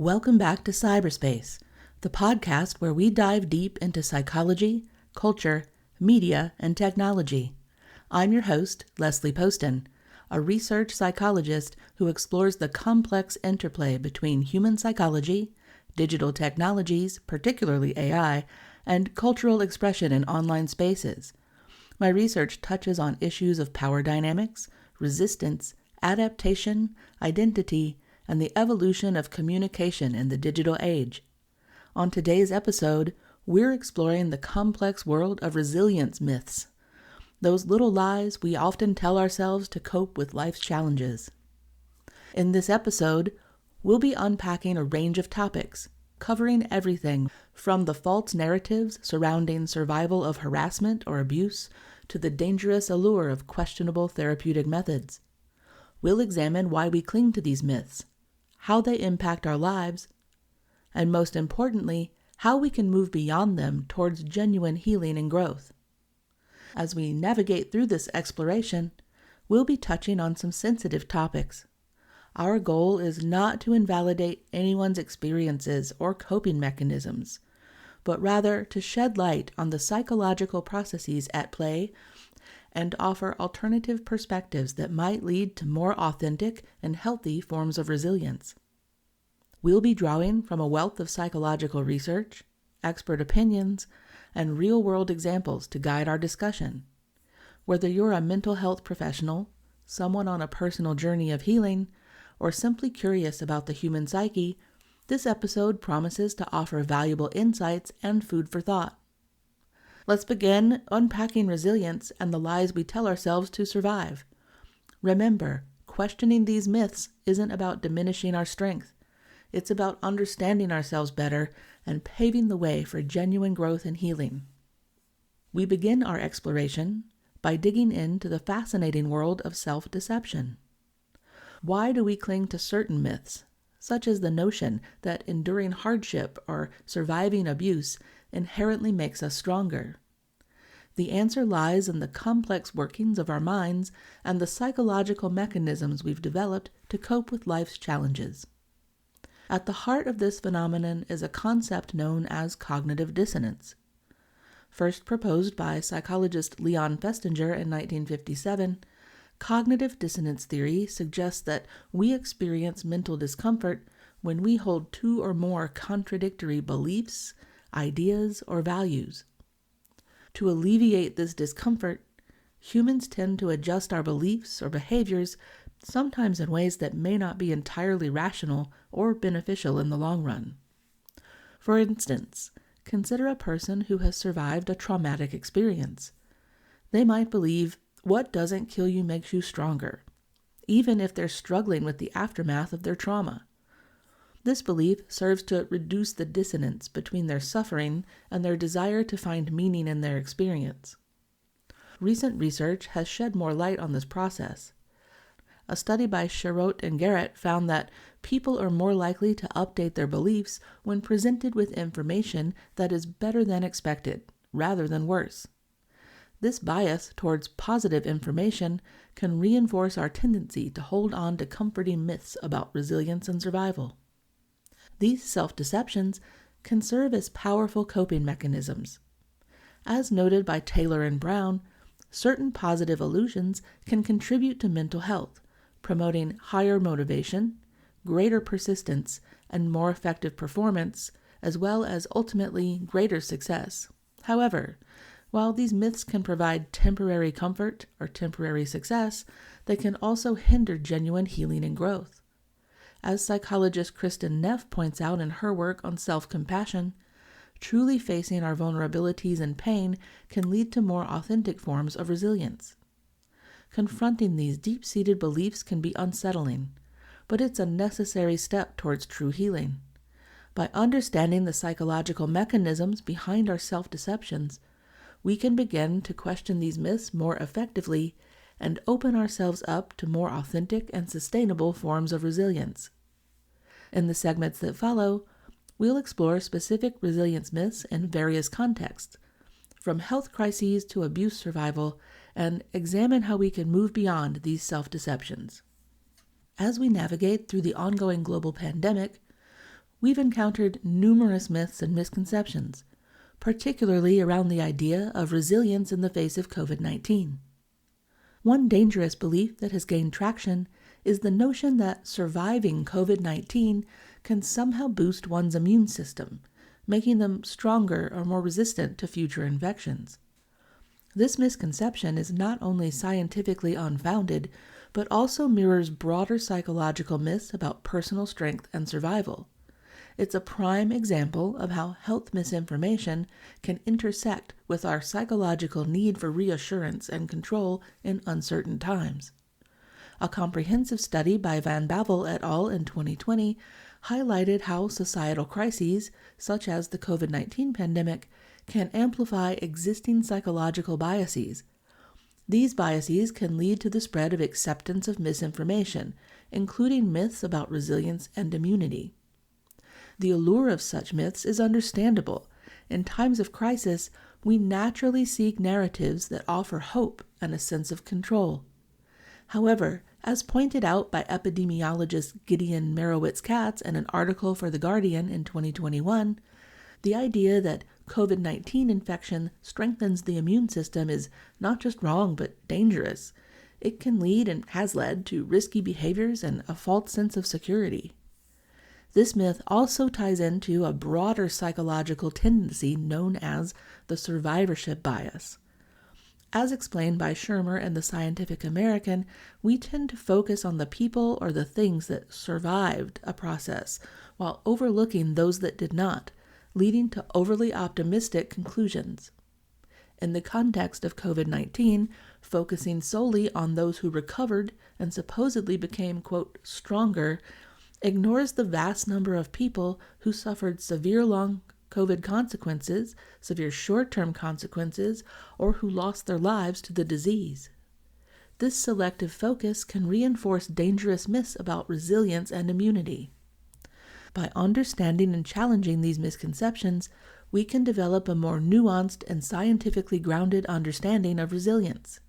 Welcome back to Cyberspace, the podcast where we dive deep into psychology, culture, media, and technology. I'm your host, Leslie Poston, a research psychologist who explores the complex interplay between human psychology, digital technologies, particularly AI, and cultural expression in online spaces. My research touches on issues of power dynamics, resistance, adaptation, identity, and the evolution of communication in the digital age. On today's episode, we're exploring the complex world of resilience myths, those little lies we often tell ourselves to cope with life's challenges. In this episode, we'll be unpacking a range of topics, covering everything from the false narratives surrounding survival of harassment or abuse to the dangerous allure of questionable therapeutic methods. We'll examine why we cling to these myths, how they impact our lives, and most importantly, how we can move beyond them towards genuine healing and growth. As we navigate through this exploration, we'll be touching on some sensitive topics. Our goal is not to invalidate anyone's experiences or coping mechanisms, but rather to shed light on the psychological processes at play and offer alternative perspectives that might lead to more authentic and healthy forms of resilience. We'll be drawing from a wealth of psychological research, expert opinions, and real-world examples to guide our discussion. Whether you're a mental health professional, someone on a personal journey of healing, or simply curious about the human psyche, this episode promises to offer valuable insights and food for thought. Let's begin unpacking resilience and the lies we tell ourselves to survive. Remember, questioning these myths isn't about diminishing our strength. It's about understanding ourselves better and paving the way for genuine growth and healing. We begin our exploration by digging into the fascinating world of self-deception. Why do we cling to certain myths, such as the notion that enduring hardship or surviving abuse inherently makes us stronger? The answer lies in the complex workings of our minds and the psychological mechanisms we've developed to cope with life's challenges. At the heart of this phenomenon is a concept known as cognitive dissonance. First proposed by psychologist Leon Festinger in 1957, cognitive dissonance theory suggests that we experience mental discomfort when we hold two or more contradictory beliefs, ideas, or values. To alleviate this discomfort, humans tend to adjust our beliefs or behaviors, sometimes in ways that may not be entirely rational or beneficial in the long run. For instance, consider a person who has survived a traumatic experience. They might believe, "What doesn't kill you makes you stronger," even if they're struggling with the aftermath of their trauma. This belief serves to reduce the dissonance between their suffering and their desire to find meaning in their experience. Recent research has shed more light on this process. A study by Sherrotte and Garrett found that people are more likely to update their beliefs when presented with information that is better than expected, rather than worse. This bias towards positive information can reinforce our tendency to hold on to comforting myths about resilience and survival. These self-deceptions can serve as powerful coping mechanisms. As noted by Taylor and Brown, certain positive illusions can contribute to mental health, promoting higher motivation, greater persistence, and more effective performance, as well as ultimately greater success. However, while these myths can provide temporary comfort or temporary success, they can also hinder genuine healing and growth. As psychologist Kristen Neff points out in her work on self-compassion, truly facing our vulnerabilities and pain can lead to more authentic forms of resilience. Confronting these deep-seated beliefs can be unsettling, but it's a necessary step towards true healing. By understanding the psychological mechanisms behind our self-deceptions, we can begin to question these myths more effectively and open ourselves up to more authentic and sustainable forms of resilience. In the segments that follow, we'll explore specific resilience myths in various contexts, from health crises to abuse survival, and examine how we can move beyond these self-deceptions. As we navigate through the ongoing global pandemic, we've encountered numerous myths and misconceptions, particularly around the idea of resilience in the face of COVID-19. One dangerous belief that has gained traction is the notion that surviving COVID-19 can somehow boost one's immune system, making them stronger or more resistant to future infections. This misconception is not only scientifically unfounded, but also mirrors broader psychological myths about personal strength and survival. It's a prime example of how health misinformation can intersect with our psychological need for reassurance and control in uncertain times. A comprehensive study by Van Bavel et al. In 2020 highlighted how societal crises, such as the COVID-19 pandemic, can amplify existing psychological biases. These biases can lead to the spread of acceptance of misinformation, including myths about resilience and immunity. The allure of such myths is understandable. In times of crisis, we naturally seek narratives that offer hope and a sense of control. However, as pointed out by epidemiologist Gideon Merowitz-Katz in an article for The Guardian in 2021, the idea that COVID-19 infection strengthens the immune system is not just wrong but dangerous. It can lead and has led to risky behaviors and a false sense of security. This myth also ties into a broader psychological tendency known as the survivorship bias. As explained by Shermer and the Scientific American, we tend to focus on the people or the things that survived a process, while overlooking those that did not, leading to overly optimistic conclusions. In the context of COVID-19, focusing solely on those who recovered and supposedly became, quote, stronger, ignores the vast number of people who suffered severe long COVID consequences, severe short-term consequences, or who lost their lives to the disease. This selective focus can reinforce dangerous myths about resilience and immunity. By understanding and challenging these misconceptions, we can develop a more nuanced and scientifically grounded understanding of resilience.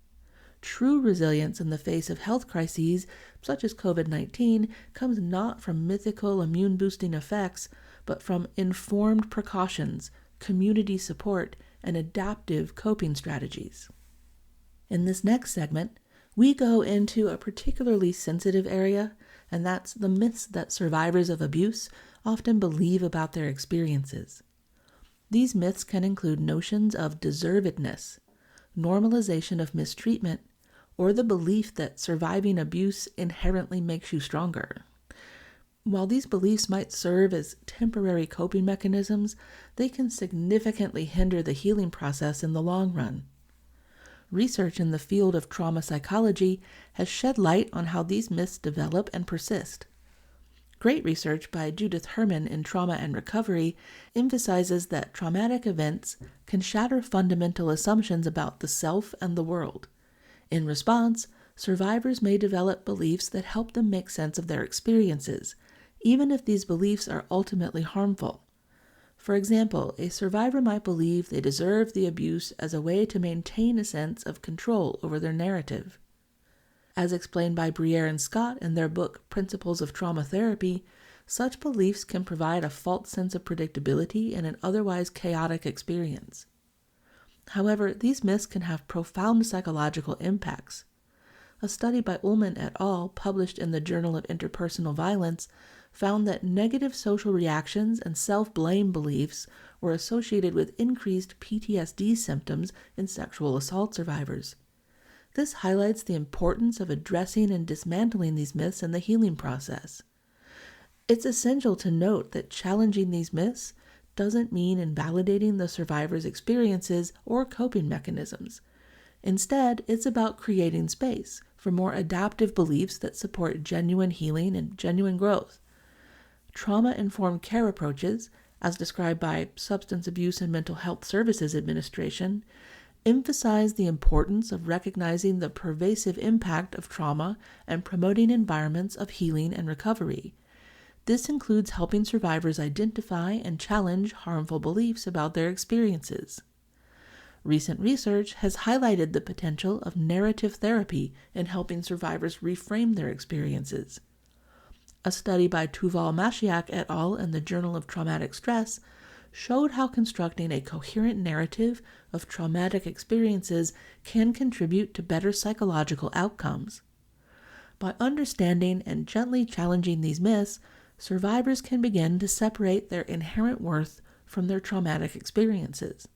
True resilience in the face of health crises, such as COVID-19, comes not from mythical immune-boosting effects, but from informed precautions, community support, and adaptive coping strategies. In this next segment, we go into a particularly sensitive area, and that's the myths that survivors of abuse often believe about their experiences. These myths can include notions of deservedness, normalization of mistreatment, or the belief that surviving abuse inherently makes you stronger. While these beliefs might serve as temporary coping mechanisms, they can significantly hinder the healing process in the long run. Research in the field of trauma psychology has shed light on how these myths develop and persist. Great research by Judith Herman in Trauma and Recovery emphasizes that traumatic events can shatter fundamental assumptions about the self and the world. In response, survivors may develop beliefs that help them make sense of their experiences, even if these beliefs are ultimately harmful. For example, a survivor might believe they deserve the abuse as a way to maintain a sense of control over their narrative. As explained by Briere and Scott in their book Principles of Trauma Therapy, such beliefs can provide a false sense of predictability in an otherwise chaotic experience. However, these myths can have profound psychological impacts. A study by Ullman et al., published in the Journal of Interpersonal Violence, found that negative social reactions and self-blame beliefs were associated with increased PTSD symptoms in sexual assault survivors. This highlights the importance of addressing and dismantling these myths in the healing process. It's essential to note that challenging these myths doesn't mean invalidating the survivor's experiences or coping mechanisms. Instead, it's about creating space for more adaptive beliefs that support genuine healing and genuine growth. Trauma-informed care approaches, as described by Substance Abuse and Mental Health Services Administration, emphasize the importance of recognizing the pervasive impact of trauma and promoting environments of healing and recovery. This includes helping survivors identify and challenge harmful beliefs about their experiences. Recent research has highlighted the potential of narrative therapy in helping survivors reframe their experiences. A study by Tuval Mashiak et al. In the Journal of Traumatic Stress showed how constructing a coherent narrative of traumatic experiences can contribute to better psychological outcomes. By understanding and gently challenging these myths, survivors can begin to separate their inherent worth from their traumatic experiences.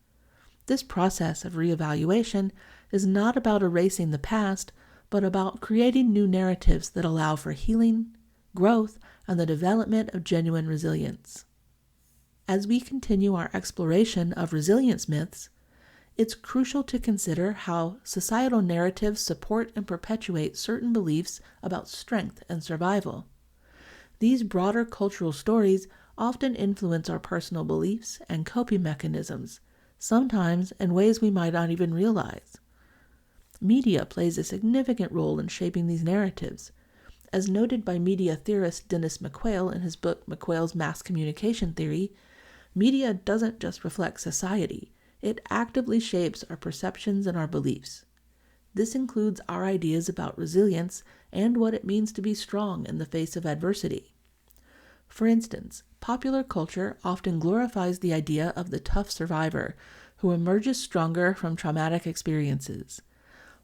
This process of reevaluation is not about erasing the past, but about creating new narratives that allow for healing, growth, and the development of genuine resilience. As we continue our exploration of resilience myths, it's crucial to consider how societal narratives support and perpetuate certain beliefs about strength and survival. These broader cultural stories often influence our personal beliefs and coping mechanisms, sometimes in ways we might not even realize. Media plays a significant role in shaping these narratives. As noted by media theorist Dennis McQuail in his book McQuail's Mass Communication Theory, media doesn't just reflect society, it actively shapes our perceptions and our beliefs. This includes our ideas about resilience and what it means to be strong in the face of adversity. For instance, popular culture often glorifies the idea of the tough survivor who emerges stronger from traumatic experiences.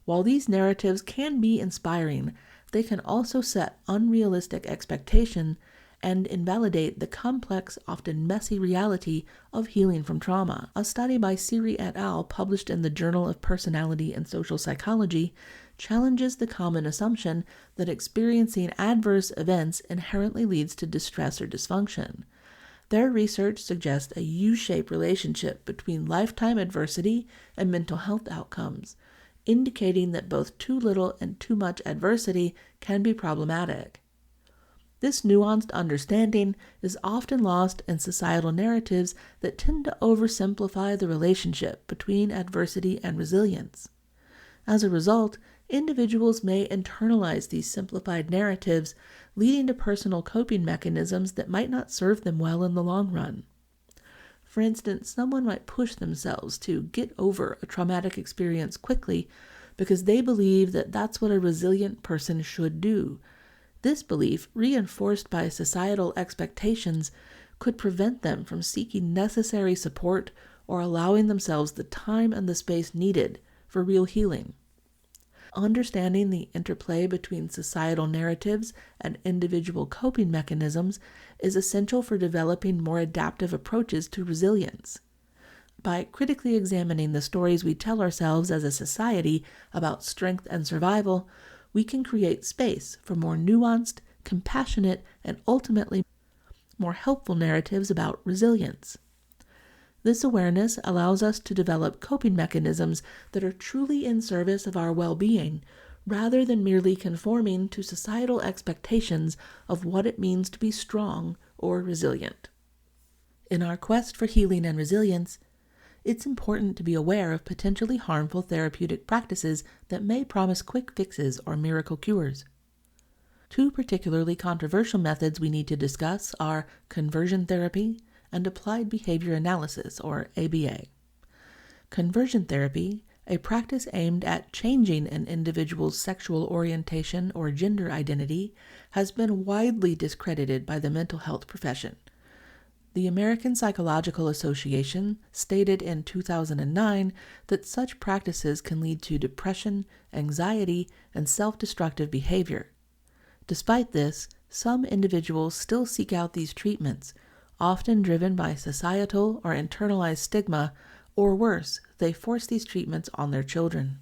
While these narratives can be inspiring, they can also set unrealistic expectations and invalidate the complex, often messy reality of healing from trauma. A study by Siri et al., published in the Journal of Personality and Social Psychology, challenges the common assumption that experiencing adverse events inherently leads to distress or dysfunction. Their research suggests a U-shaped relationship between lifetime adversity and mental health outcomes, indicating that both too little and too much adversity can be problematic. This nuanced understanding is often lost in societal narratives that tend to oversimplify the relationship between adversity and resilience. As a result, individuals may internalize these simplified narratives, leading to personal coping mechanisms that might not serve them well in the long run. For instance, someone might push themselves to get over a traumatic experience quickly because they believe that that's what a resilient person should do. This belief, reinforced by societal expectations, could prevent them from seeking necessary support or allowing themselves the time and the space needed for real healing. Understanding the interplay between societal narratives and individual coping mechanisms is essential for developing more adaptive approaches to resilience. By critically examining the stories we tell ourselves as a society about strength and survival, we can create space for more nuanced, compassionate, and ultimately more helpful narratives about resilience. This awareness allows us to develop coping mechanisms that are truly in service of our well-being, rather than merely conforming to societal expectations of what it means to be strong or resilient. In our quest for healing and resilience, it's important to be aware of potentially harmful therapeutic practices that may promise quick fixes or miracle cures. Two particularly controversial methods we need to discuss are conversion therapy and applied behavior analysis, or ABA. Conversion therapy, a practice aimed at changing an individual's sexual orientation or gender identity, has been widely discredited by the mental health profession. The American Psychological Association stated in 2009 that such practices can lead to depression, anxiety, and self-destructive behavior. Despite this, some individuals still seek out these treatments, often driven by societal or internalized stigma, or worse, they force these treatments on their children.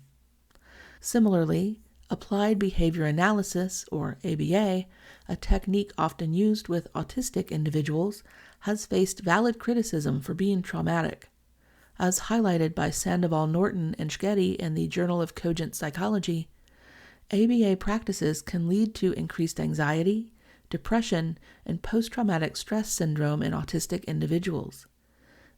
Similarly, applied behavior analysis, or ABA, a technique often used with autistic individuals, has faced valid criticism for being traumatic. As highlighted by Sandoval Norton and Schgetty in the Journal of Cogent Psychology, ABA practices can lead to increased anxiety, depression, and post-traumatic stress syndrome in autistic individuals.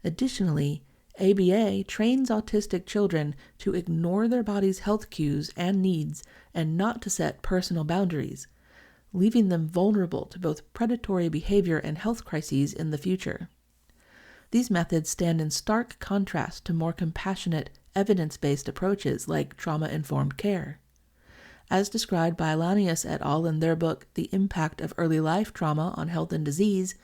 Additionally, ABA trains autistic children to ignore their body's health cues and needs and not to set personal boundaries, leaving them vulnerable to both predatory behavior and health crises in the future. These methods stand in stark contrast to more compassionate, evidence-based approaches like trauma-informed care. As described by Lanius et al. In their book, The Impact of Early Life Trauma on Health and Disease,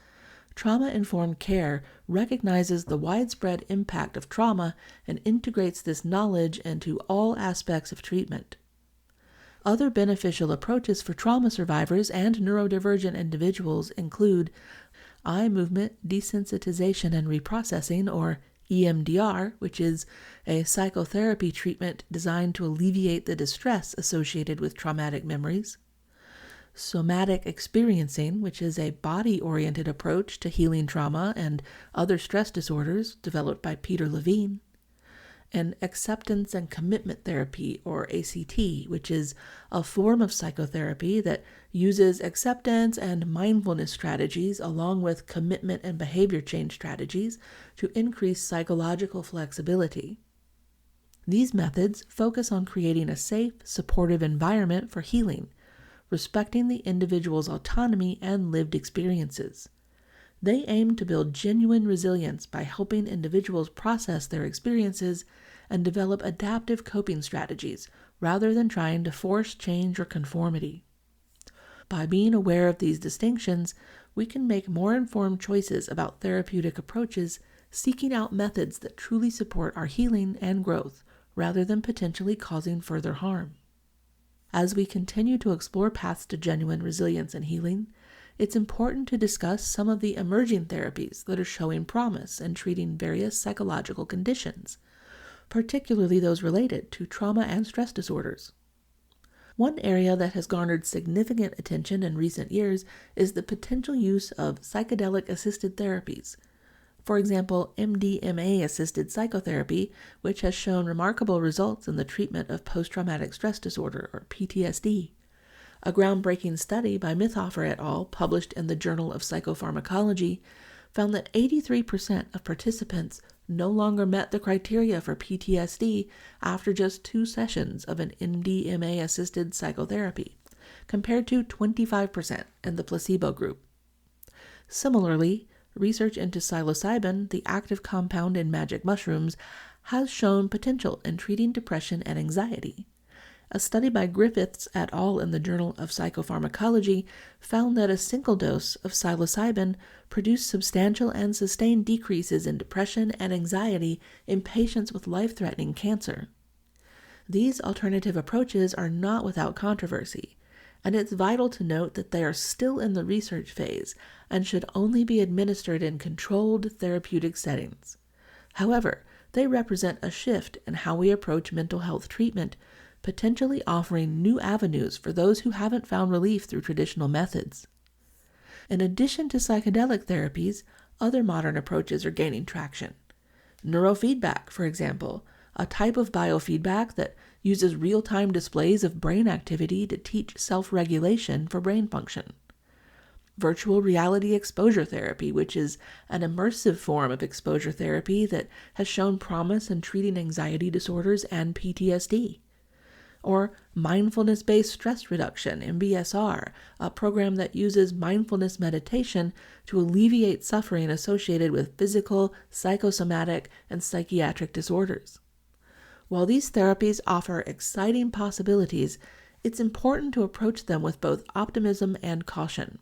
trauma-informed care recognizes the widespread impact of trauma and integrates this knowledge into all aspects of treatment. Other beneficial approaches for trauma survivors and neurodivergent individuals include eye movement desensitization and reprocessing, or EMDR, which is a psychotherapy treatment designed to alleviate the distress associated with traumatic memories; somatic experiencing, which is a body-oriented approach to healing trauma and other stress disorders developed by Peter Levine; and acceptance and commitment therapy, or ACT, which is a form of psychotherapy that uses acceptance and mindfulness strategies along with commitment and behavior change strategies to increase psychological flexibility. These methods focus on creating a safe, supportive environment for healing, respecting the individual's autonomy and lived experiences. They aim to build genuine resilience by helping individuals process their experiences and develop adaptive coping strategies rather than trying to force change or conformity. By being aware of these distinctions, we can make more informed choices about therapeutic approaches, seeking out methods that truly support our healing and growth rather than potentially causing further harm. As we continue to explore paths to genuine resilience and healing, it's important to discuss some of the emerging therapies that are showing promise in treating various psychological conditions, particularly those related to trauma and stress disorders. One area that has garnered significant attention in recent years is the potential use of psychedelic-assisted therapies. For example, MDMA-assisted psychotherapy, which has shown remarkable results in the treatment of post-traumatic stress disorder, or PTSD. A groundbreaking study by Mithofer et al., published in the Journal of Psychopharmacology, found that 83% of participants no longer met the criteria for PTSD after just 2 sessions of an MDMA-assisted psychotherapy, compared to 25% in the placebo group. Similarly, research into psilocybin, the active compound in magic mushrooms, has shown potential in treating depression and anxiety. A study by Griffiths et al. In the Journal of Psychopharmacology found that a single dose of psilocybin produced substantial and sustained decreases in depression and anxiety in patients with life-threatening cancer. These alternative approaches are not without controversy, and it's vital to note that they are still in the research phase and should only be administered in controlled therapeutic settings. However, they represent a shift in how we approach mental health treatment, potentially offering new avenues for those who haven't found relief through traditional methods. In addition to psychedelic therapies, other modern approaches are gaining traction. Neurofeedback, for example, a type of biofeedback that uses real-time displays of brain activity to teach self-regulation for brain function. Virtual reality exposure therapy, which is an immersive form of exposure therapy that has shown promise in treating anxiety disorders and PTSD. Or mindfulness-based stress reduction, MBSR, a program that uses mindfulness meditation to alleviate suffering associated with physical, psychosomatic, and psychiatric disorders. While these therapies offer exciting possibilities, it's important to approach them with both optimism and caution.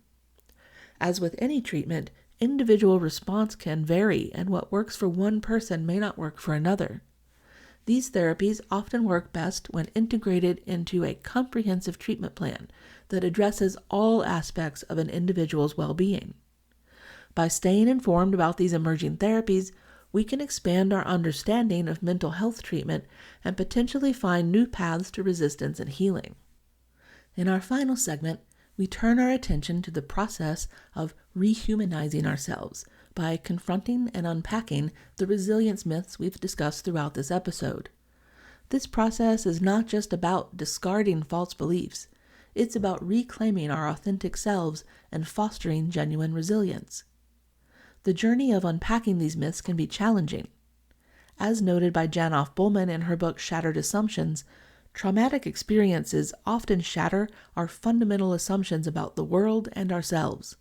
As with any treatment, individual response can vary, and what works for one person may not work for another. These therapies often work best when integrated into a comprehensive treatment plan that addresses all aspects of an individual's well-being. By staying informed about these emerging therapies, we can expand our understanding of mental health treatment and potentially find new paths to resistance and healing. In our final segment, we turn our attention to the process of rehumanizing ourselves by confronting and unpacking the resilience myths we've discussed throughout this episode. This process is not just about discarding false beliefs. It's about reclaiming our authentic selves and fostering genuine resilience. The journey of unpacking these myths can be challenging. As noted by Janoff Bullman in her book Shattered Assumptions, traumatic experiences often shatter our fundamental assumptions about the world and ourselves.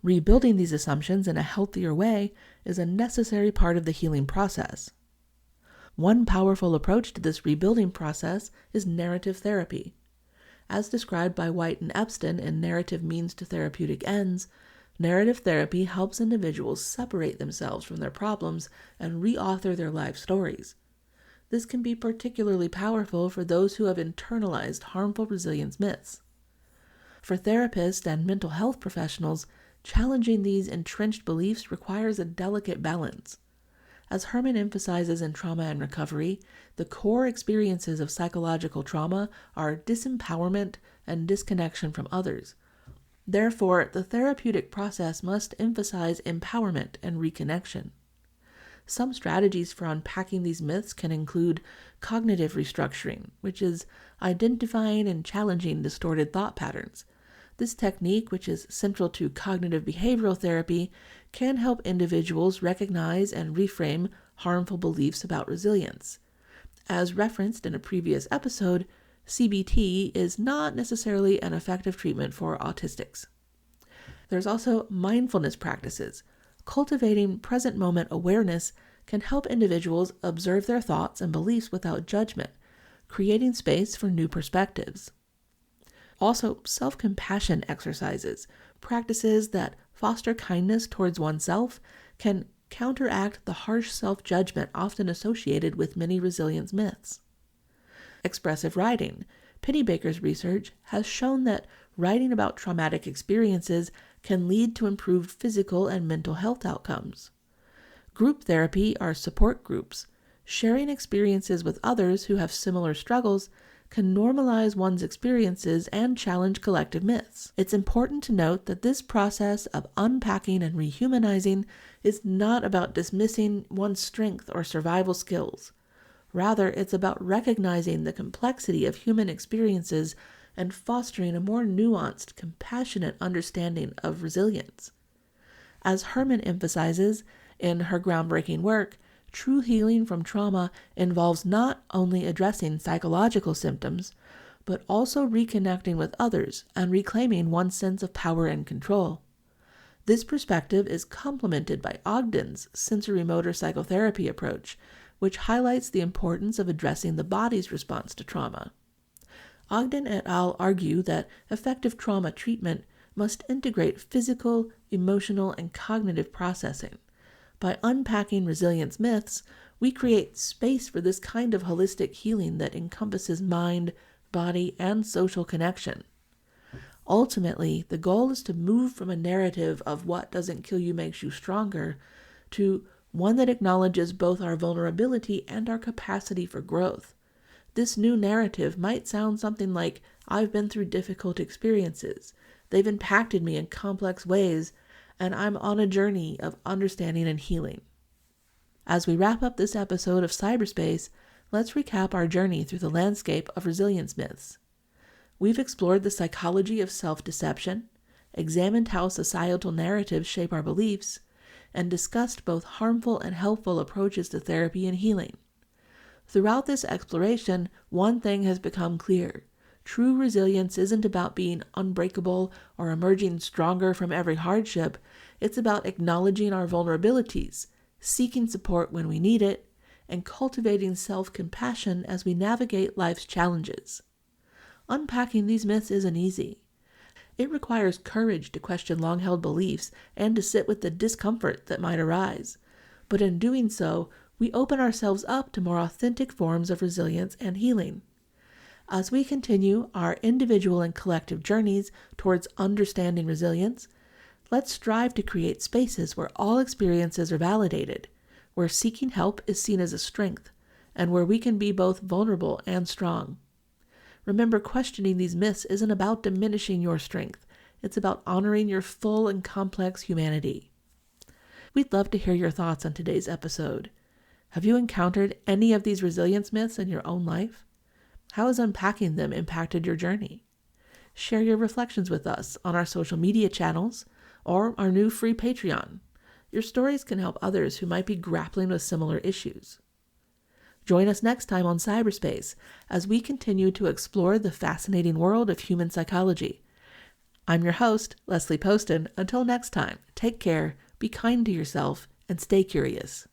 Rebuilding these assumptions in a healthier way is a necessary part of the healing process. One powerful approach to this rebuilding process is narrative therapy. As described by White and Epstein in Narrative Means to Therapeutic Ends, narrative therapy helps individuals separate themselves from their problems and reauthor their life stories. This can be particularly powerful for those who have internalized harmful resilience myths. For therapists and mental health professionals, challenging these entrenched beliefs requires a delicate balance. As Herman emphasizes in Trauma and Recovery, the core experiences of psychological trauma are disempowerment and disconnection from others. Therefore, the therapeutic process must emphasize empowerment and reconnection. Some strategies for unpacking these myths can include cognitive restructuring, which is identifying and challenging distorted thought patterns. This technique, which is central to cognitive behavioral therapy, can help individuals recognize and reframe harmful beliefs about resilience. As referenced in a previous episode, CBT is not necessarily an effective treatment for autistics. There's also mindfulness practices. Cultivating present moment awareness can help individuals observe their thoughts and beliefs without judgment, creating space for new perspectives. Also, self-compassion exercises, practices that foster kindness towards oneself, can counteract the harsh self-judgment often associated with many resilience myths. Expressive writing. Penny Baker's research has shown that writing about traumatic experiences can lead to improved physical and mental health outcomes. Group therapy are support groups. Sharing experiences with others who have similar struggles can normalize one's experiences and challenge collective myths. It's important to note that this process of unpacking and rehumanizing is not about dismissing one's strength or survival skills. Rather, it's about recognizing the complexity of human experiences and fostering a more nuanced, compassionate understanding of resilience. As Herman emphasizes in her groundbreaking work, true healing from trauma involves not only addressing psychological symptoms, but also reconnecting with others and reclaiming one's sense of power and control. This perspective is complemented by Ogden's sensory-motor psychotherapy approach, which highlights the importance of addressing the body's response to trauma. Ogden et al. Argue that effective trauma treatment must integrate physical, emotional, and cognitive processing. By unpacking resilience myths, we create space for this kind of holistic healing that encompasses mind, body, and social connection. Ultimately, the goal is to move from a narrative of what doesn't kill you makes you stronger to one that acknowledges both our vulnerability and our capacity for growth. This new narrative might sound something like, I've been through difficult experiences. They've impacted me in complex ways, and I'm on a journey of understanding and healing. As we wrap up this episode of Cyberspace, let's recap our journey through the landscape of resilience myths. We've explored the psychology of self-deception, examined how societal narratives shape our beliefs, and discussed both harmful and helpful approaches to therapy and healing. Throughout this exploration, one thing has become clear. True resilience isn't about being unbreakable or emerging stronger from every hardship. It's about acknowledging our vulnerabilities, seeking support when we need it, and cultivating self-compassion as we navigate life's challenges. Unpacking these myths isn't easy. It requires courage to question long-held beliefs and to sit with the discomfort that might arise. But in doing so, we open ourselves up to more authentic forms of resilience and healing. As we continue our individual and collective journeys towards understanding resilience, let's strive to create spaces where all experiences are validated, where seeking help is seen as a strength, and where we can be both vulnerable and strong. Remember, questioning these myths isn't about diminishing your strength. It's about honoring your full and complex humanity. We'd love to hear your thoughts on today's episode. Have you encountered any of these resilience myths in your own life? How has unpacking them impacted your journey? Share your reflections with us on our social media channels or our new free Patreon. Your stories can help others who might be grappling with similar issues. Join us next time on Cyberspace as we continue to explore the fascinating world of human psychology. I'm your host, Leslie Poston. Until next time, take care, be kind to yourself, and stay curious.